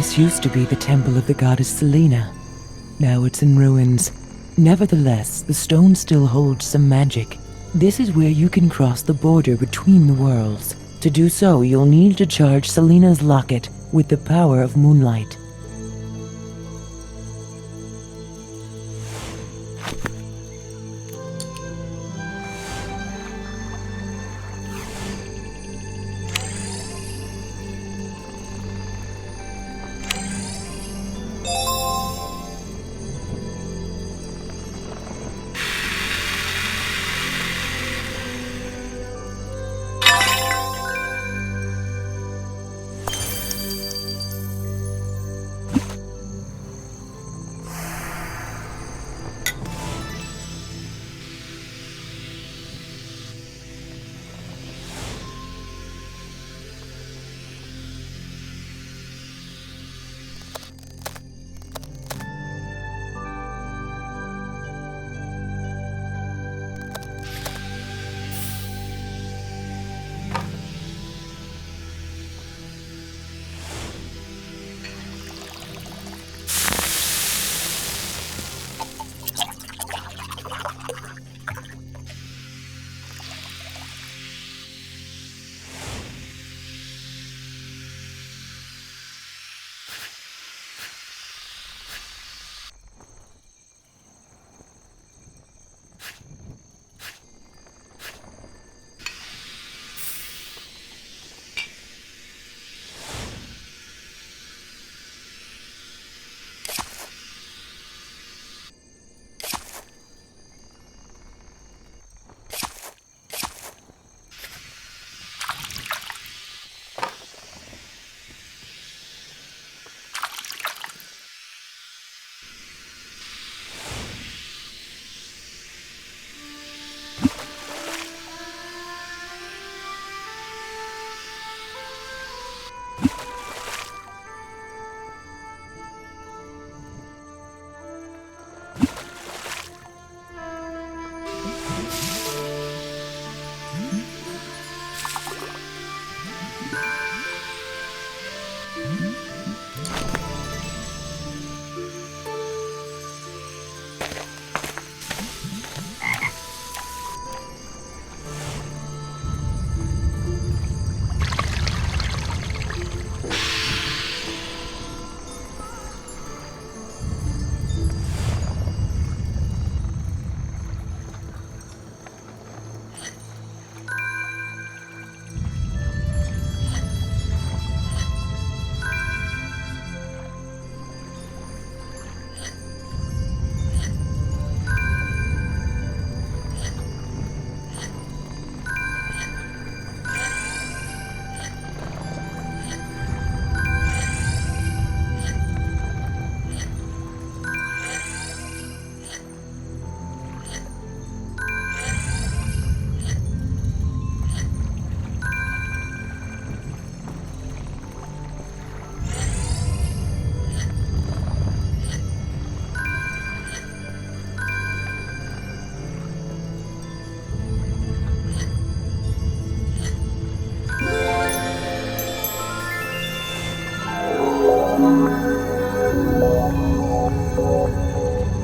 This used to be the temple of the goddess Selena. Now it's in ruins. Nevertheless, the stone still holds some magic. This is where you can cross the border between the worlds. To do so, you'll need to charge Selena's locket with the power of moonlight.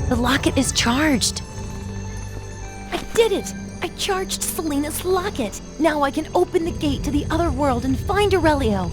The locket is charged. I did it! I charged Selena's locket. Now I can open the gate to the other world and find Aurelio.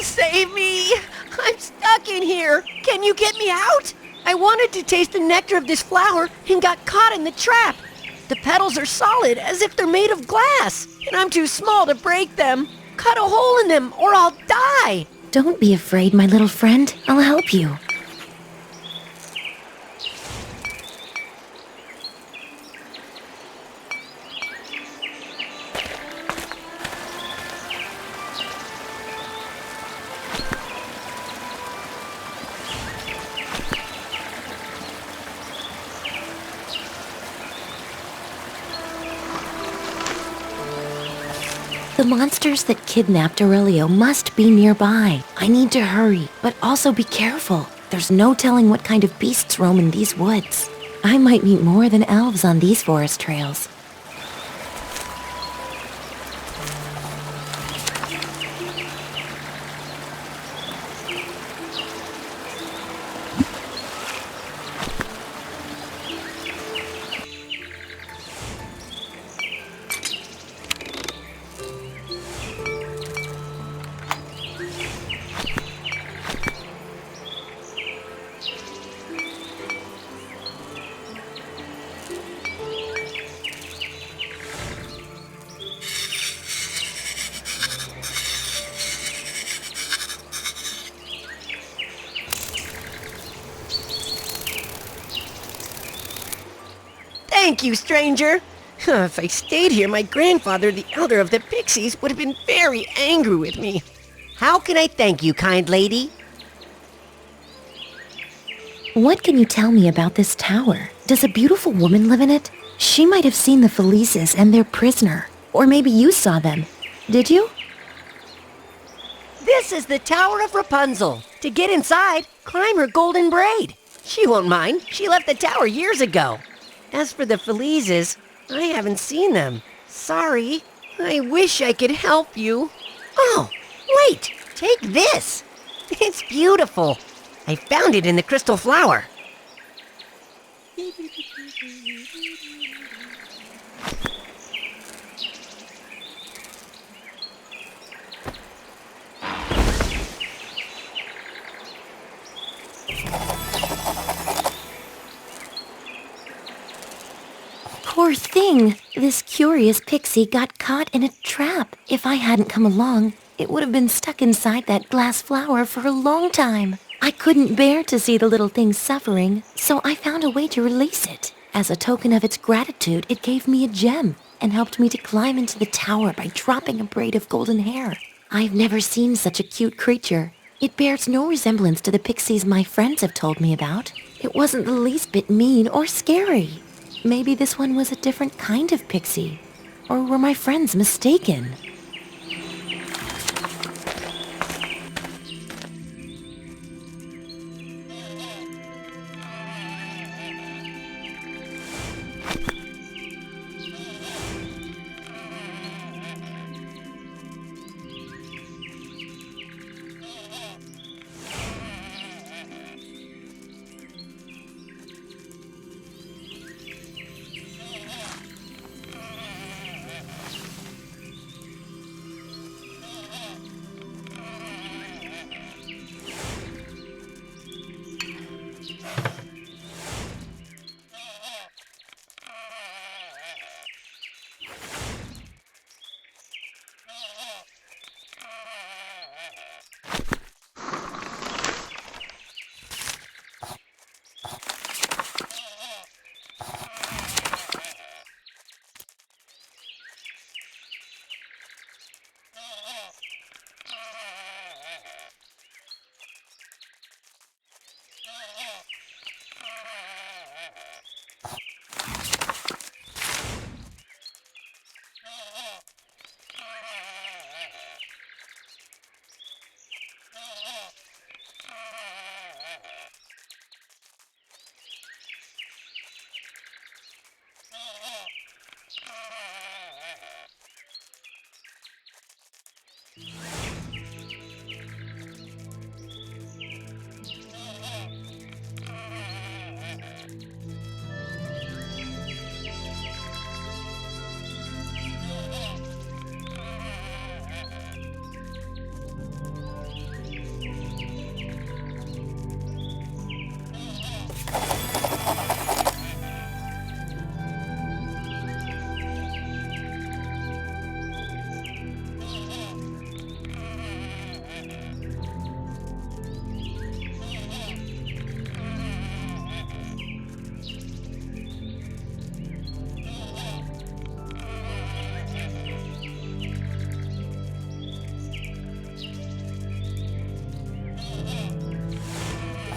Save me! I'm stuck in here! Can you get me out? I wanted to taste the nectar of this flower and got caught in the trap. The petals are solid, as if they're made of glass, and I'm too small to break them. Cut a hole in them, or I'll die! Don't be afraid, my little friend. I'll help you. The monsters that kidnapped Aurelio must be nearby. I need to hurry, but also be careful. There's no telling what kind of beasts roam in these woods. I might meet more than elves on these forest trails. Thank you, stranger. If I stayed here, my grandfather, the elder of the pixies, would have been very angry with me. How can I thank you, kind lady? What can you tell me about this tower? Does a beautiful woman live in it? She might have seen the Felices and their prisoner. Or maybe you saw them. Did you? This is the Tower of Rapunzel. To get inside, climb her golden braid. She won't mind. She left the tower years ago. As for the Felices, I haven't seen them. Sorry. I wish I could help you. Oh, wait! Take this! It's beautiful. I found it in the crystal flower. Poor thing. This curious pixie got caught in a trap. If I hadn't come along, it would have been stuck inside that glass flower for a long time. I couldn't bear to see the little thing suffering, so I found a way to release it. As a token of its gratitude, it gave me a gem and helped me to climb into the tower by dropping a braid of golden hair. I've never seen such a cute creature. It bears no resemblance to the pixies my friends have told me about. It wasn't the least bit mean or scary. Maybe this one was a different kind of pixie. Or were my friends mistaken?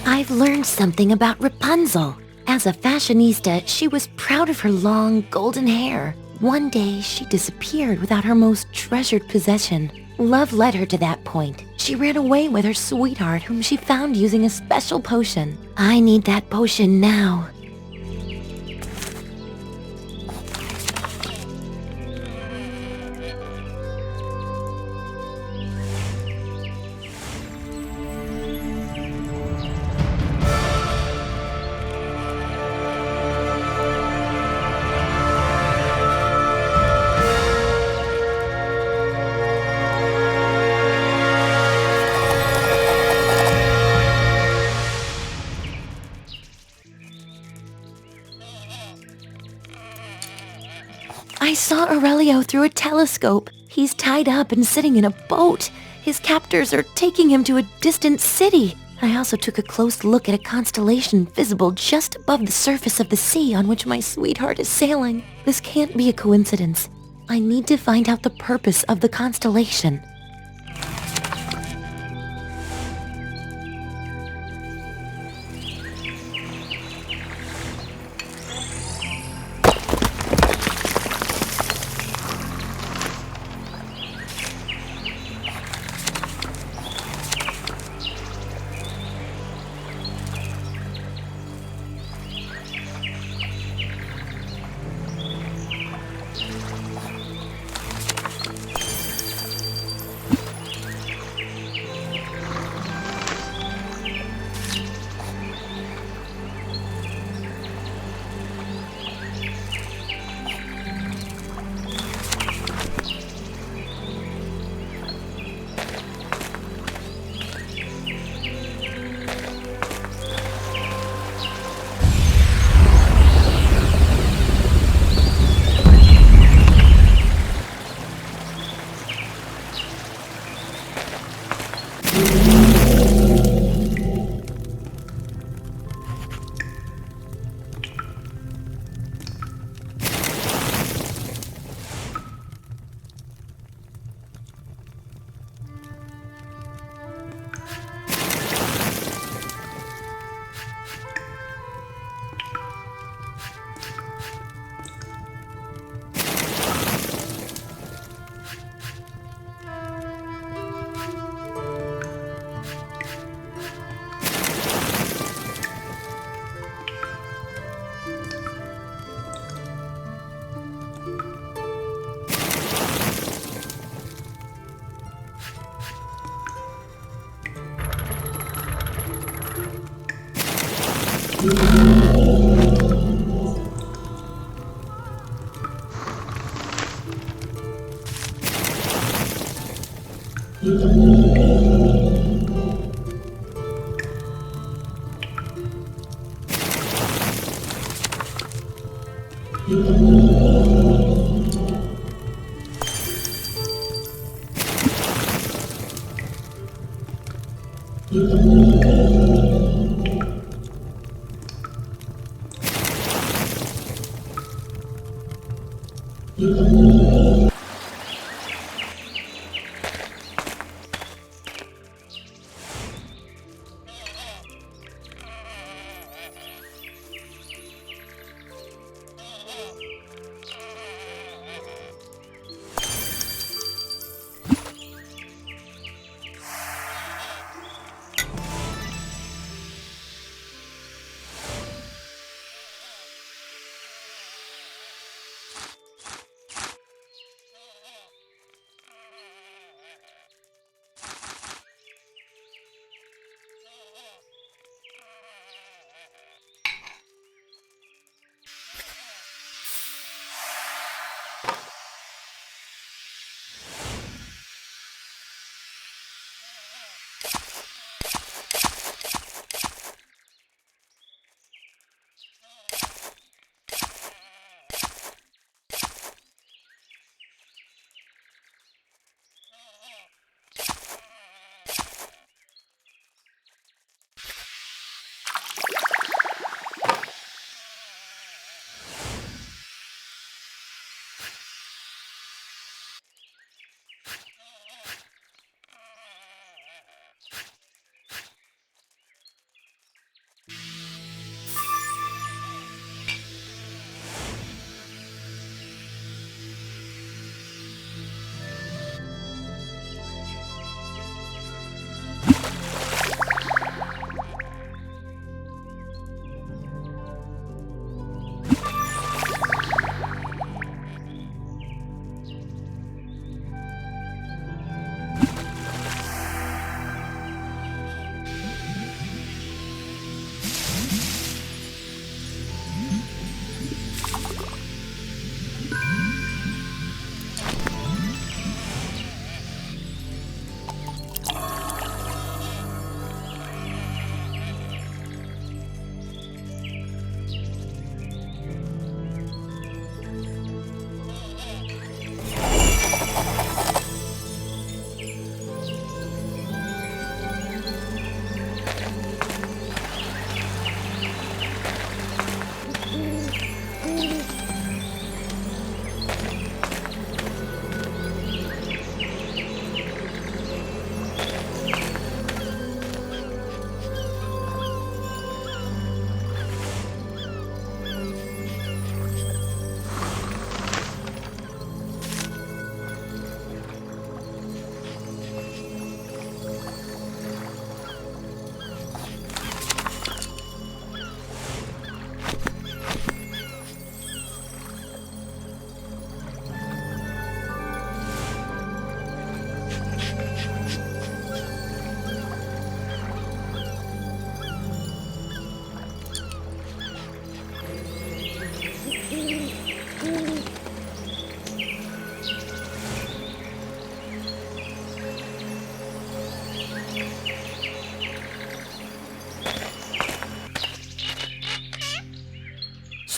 I've learned something about Rapunzel. As a fashionista, she was proud of her long, golden hair. One day, she disappeared without her most treasured possession. Love led her to that point. She ran away with her sweetheart, whom she found using a special potion. I need that potion now. I saw Aurelio through a telescope. He's tied up and sitting in a boat. His captors are taking him to a distant city. I also took a close look at a constellation visible just above the surface of the sea on which my sweetheart is sailing. This can't be a coincidence. I need to find out the purpose of the constellation.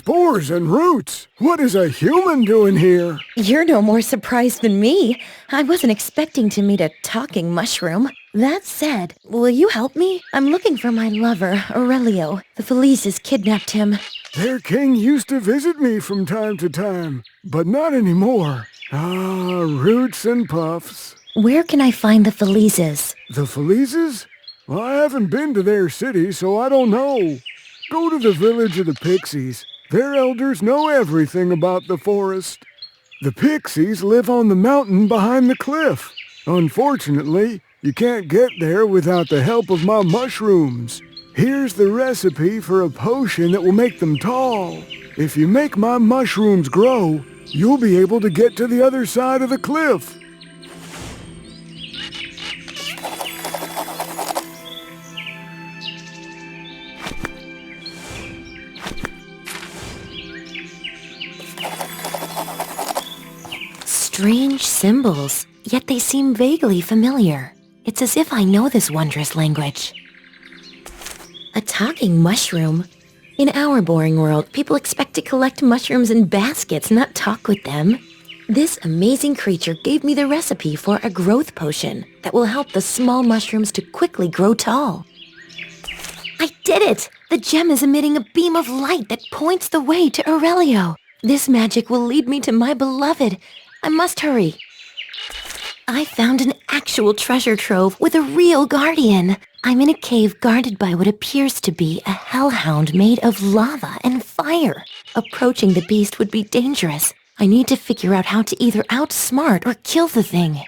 spores and roots. What is a human doing here? You're no more surprised than me. I wasn't expecting to meet a talking mushroom. That said, will you help me? I'm looking for my lover, Aurelio. The Felices kidnapped him. Their king used to visit me from time to time, but not anymore. Ah, Roots and Puffs. Where can I find the Felices? The Felices? Well, I haven't been to their city, so I don't know. Go to the village of the Pixies. Their elders know everything about the forest. The Pixies live on the mountain behind the cliff. Unfortunately, you can't get there without the help of my mushrooms. Here's the recipe for a potion that will make them tall. If you make my mushrooms grow, you'll be able to get to the other side of the cliff. Strange symbols, yet they seem vaguely familiar. It's as if I know this wondrous language. A talking mushroom? In our boring world, people expect to collect mushrooms in baskets, not talk with them. This amazing creature gave me the recipe for a growth potion that will help the small mushrooms to quickly grow tall. I did it! The gem is emitting a beam of light that points the way to Aurelio. This magic will lead me to my beloved. I must hurry. I found an actual treasure trove with a real guardian. I'm in a cave guarded by what appears to be a hellhound made of lava and fire. Approaching the beast would be dangerous. I need to figure out how to either outsmart or kill the thing.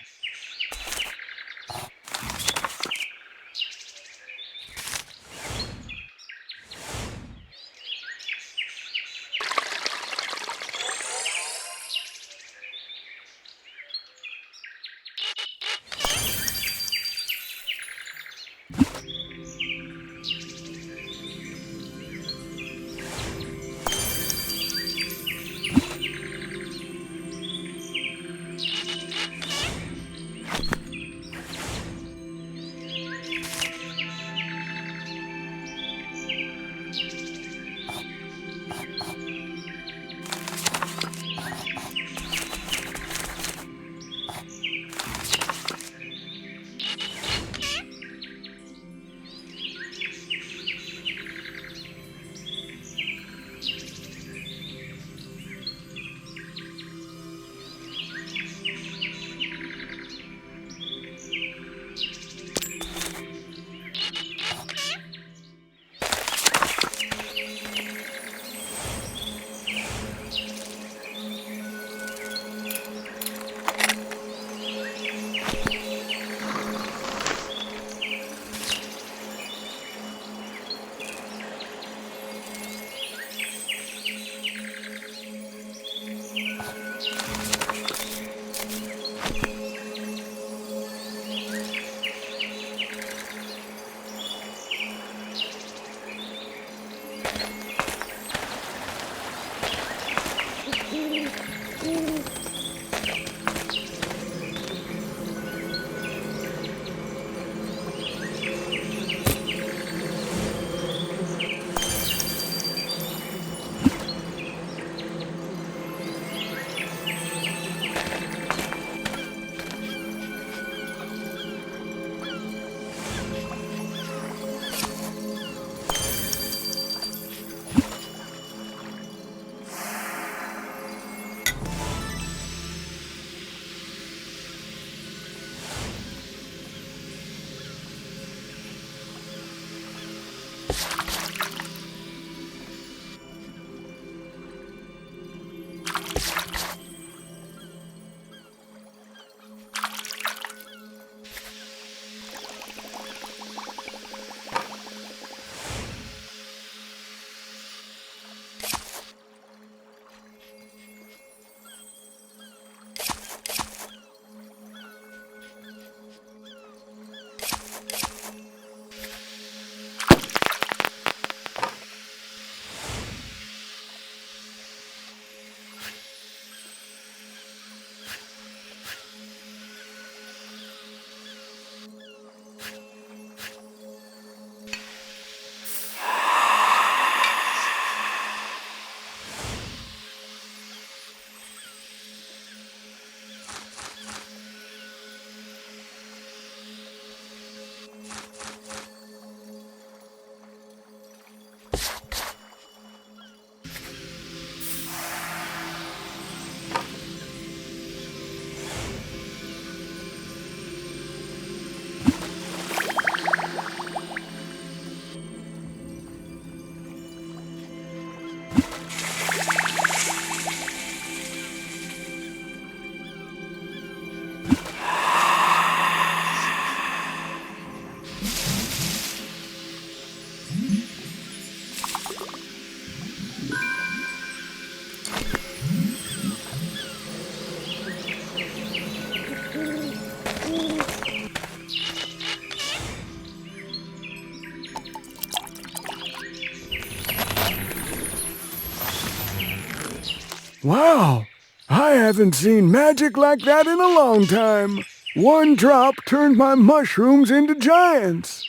Wow! I haven't seen magic like that in a long time. One drop turned my mushrooms into giants.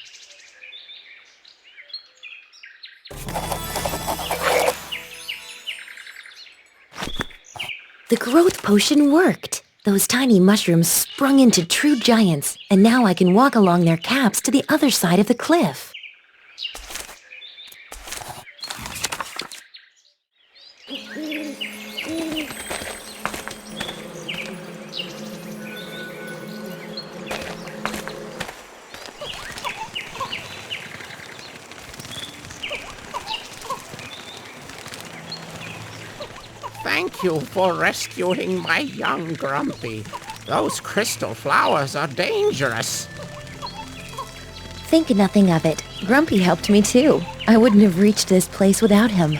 The growth potion worked. Those tiny mushrooms sprung into true giants, and now I can walk along their caps to the other side of the cliff. Thank you for rescuing my young Grumpy. Those crystal flowers are dangerous. Think nothing of it. Grumpy helped me too. I wouldn't have reached this place without him.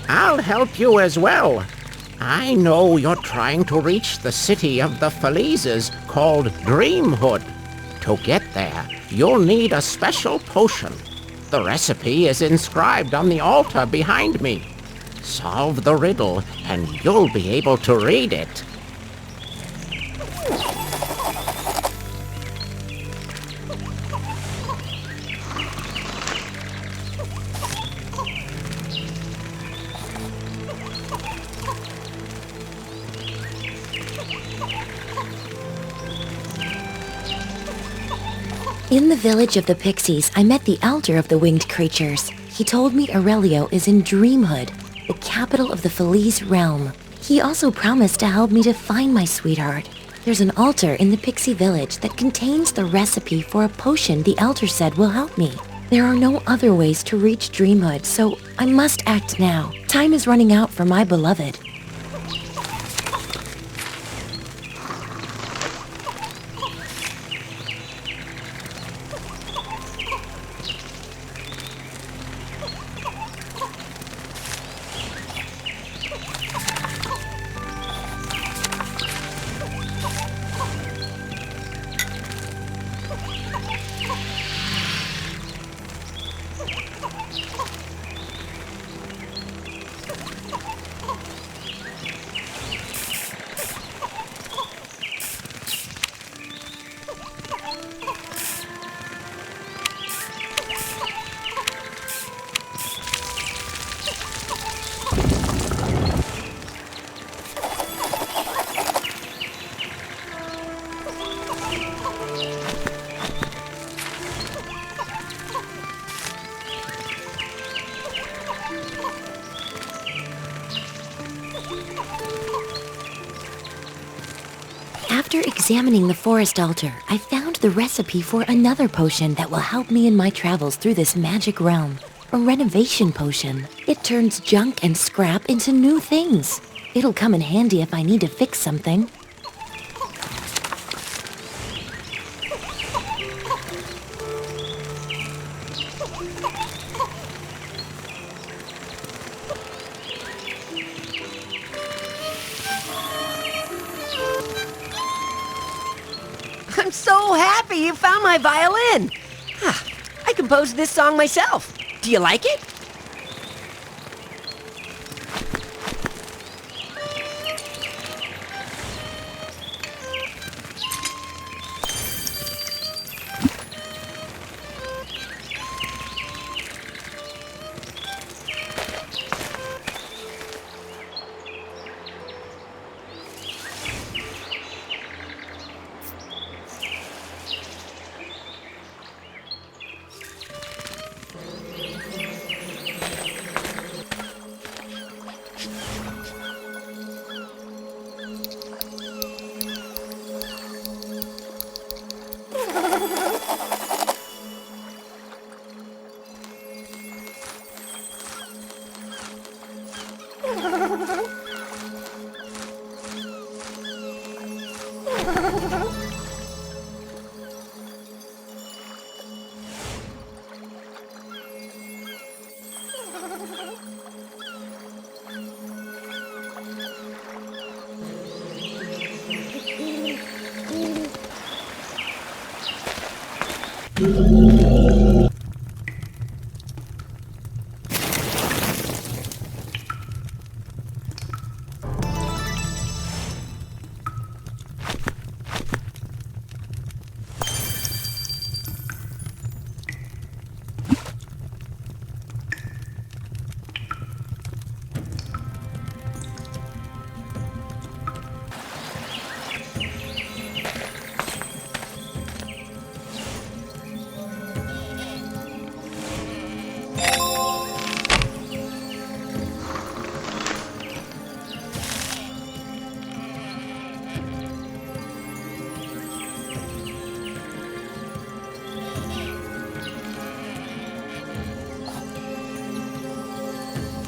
I'll help you as well. I know you're trying to reach the city of the Felices called Dreamhood. To get there, you'll need a special potion. The recipe is inscribed on the altar behind me. Solve the riddle, and you'll be able to read it. In the village of the Pixies, I met the elder of the winged creatures. He told me Aurelio is in Dreamhood, the capital of the Felice realm. He also promised to help me to find my sweetheart. There's an altar in the Pixie village that contains the recipe for a potion the elder said will help me. There are no other ways to reach Dreamhood, so I must act now. Time is running out for my beloved. After examining the forest altar, I found the recipe for another potion that will help me in my travels through this magic realm. A renovation potion. It turns junk and scrap into new things. It'll come in handy if I need to fix something. I'm so happy you found my violin. I composed this song myself. Do you like it?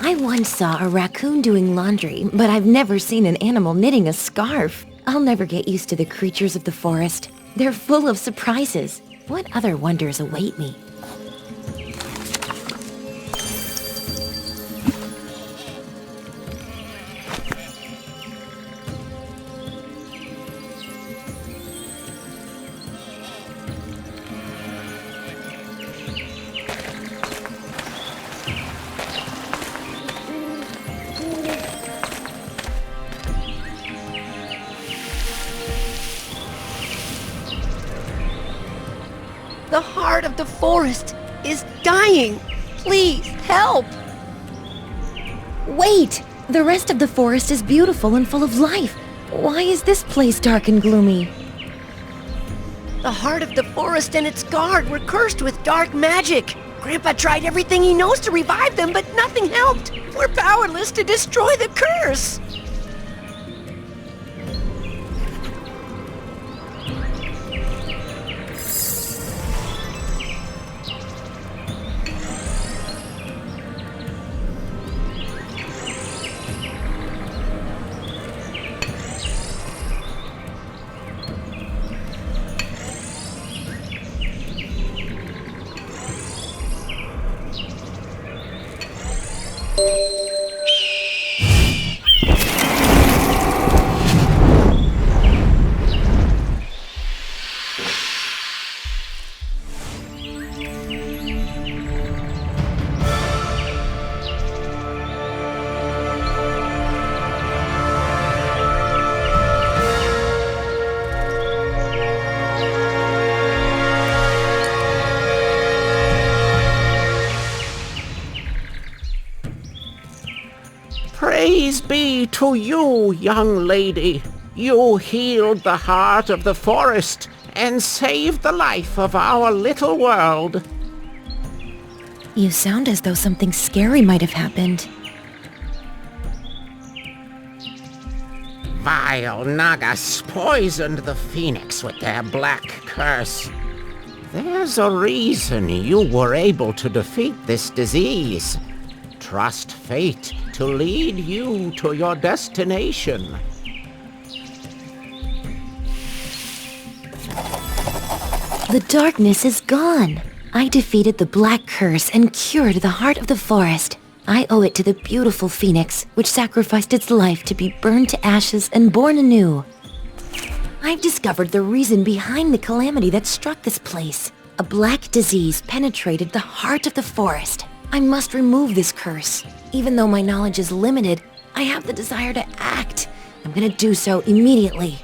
I once saw a raccoon doing laundry, but I've never seen an animal knitting a scarf. I'll never get used to the creatures of the forest. They're full of surprises. What other wonders await me? The heart of the forest is dying. Please, help! Wait! The rest of the forest is beautiful and full of life. Why is this place dark and gloomy? The heart of the forest and its guard were cursed with dark magic. Grandpa tried everything he knows to revive them, but nothing helped. We're powerless to destroy the curse. Praise be to you, young lady. You healed the heart of the forest and saved the life of our little world. You sound as though something scary might have happened. Vile Nagas poisoned the phoenix with their black curse. There's a reason you were able to defeat this disease. Trust fate to lead you to your destination. The darkness is gone. I defeated the black curse and cured the heart of the forest. I owe it to the beautiful phoenix, which sacrificed its life to be burned to ashes and born anew. I've discovered the reason behind the calamity that struck this place. A black disease penetrated the heart of the forest. I must remove this curse. Even though my knowledge is limited, I have the desire to act. I'm gonna do so immediately.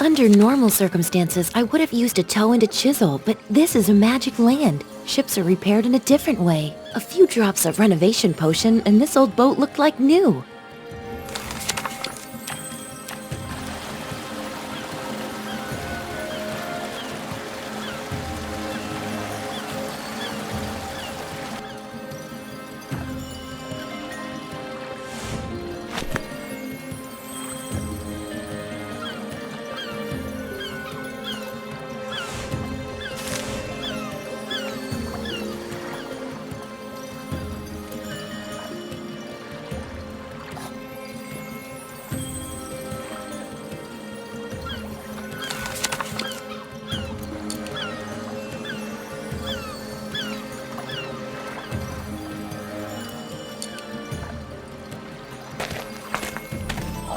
Under normal circumstances, I would have used a toe and a chisel, but this is a magic land. Ships are repaired in a different way. A few drops of renovation potion, and this old boat looked like new.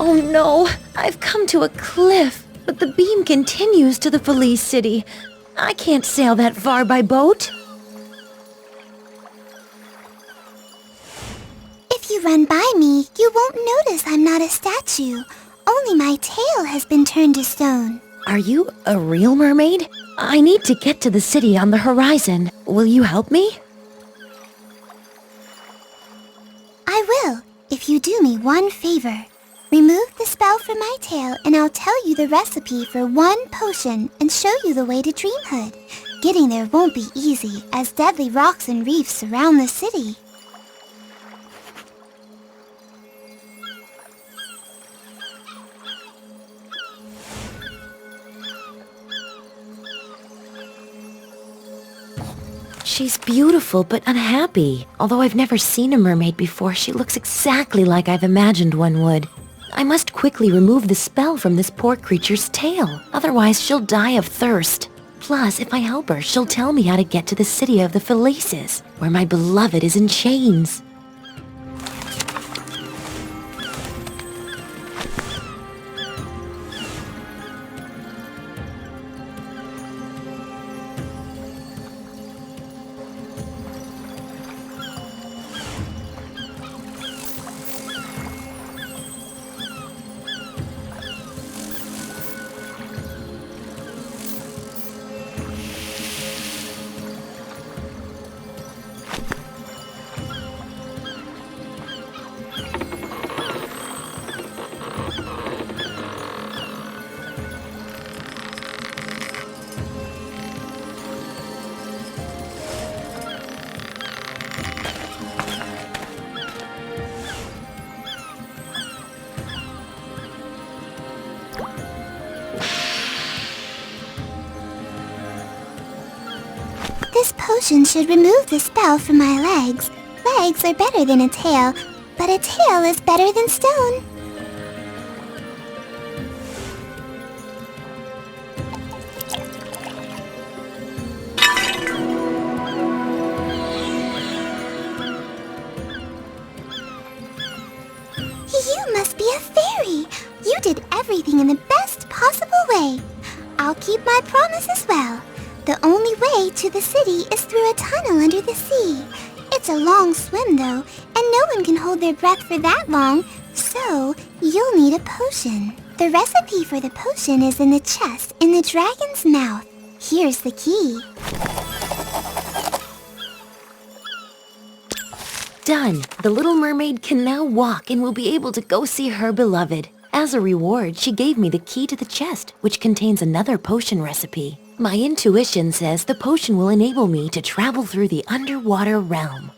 Oh no, I've come to a cliff, but the beam continues to the Felice City. I can't sail that far by boat. If you run by me, you won't notice I'm not a statue. Only my tail has been turned to stone. Are you a real mermaid? I need to get to the city on the horizon. Will you help me? I will, if you do me one favor. Remove the spell from my tail and I'll tell you the recipe for one potion and show you the way to Dreamhood. Getting there won't be easy, as deadly rocks and reefs surround the city. She's beautiful but unhappy. Although I've never seen a mermaid before, she looks exactly like I've imagined one would. I must quickly remove the spell from this poor creature's tail. Otherwise, she'll die of thirst. Plus, if I help her, she'll tell me how to get to the city of the Felices, where my beloved is in chains. This potion should remove the spell from my legs. Legs are better than a tail, but a tail is better than stone. You must be a fairy. You did everything in the best possible way. I'll keep my promise as well. The only way to the city is through a tunnel under the sea. It's a long swim, though, and no one can hold their breath for that long, so you'll need a potion. The recipe for the potion is in the chest in the dragon's mouth. Here's the key. Done. The little mermaid can now walk and will be able to go see her beloved. As a reward, she gave me the key to the chest, which contains another potion recipe. My intuition says the potion will enable me to travel through the underwater realm.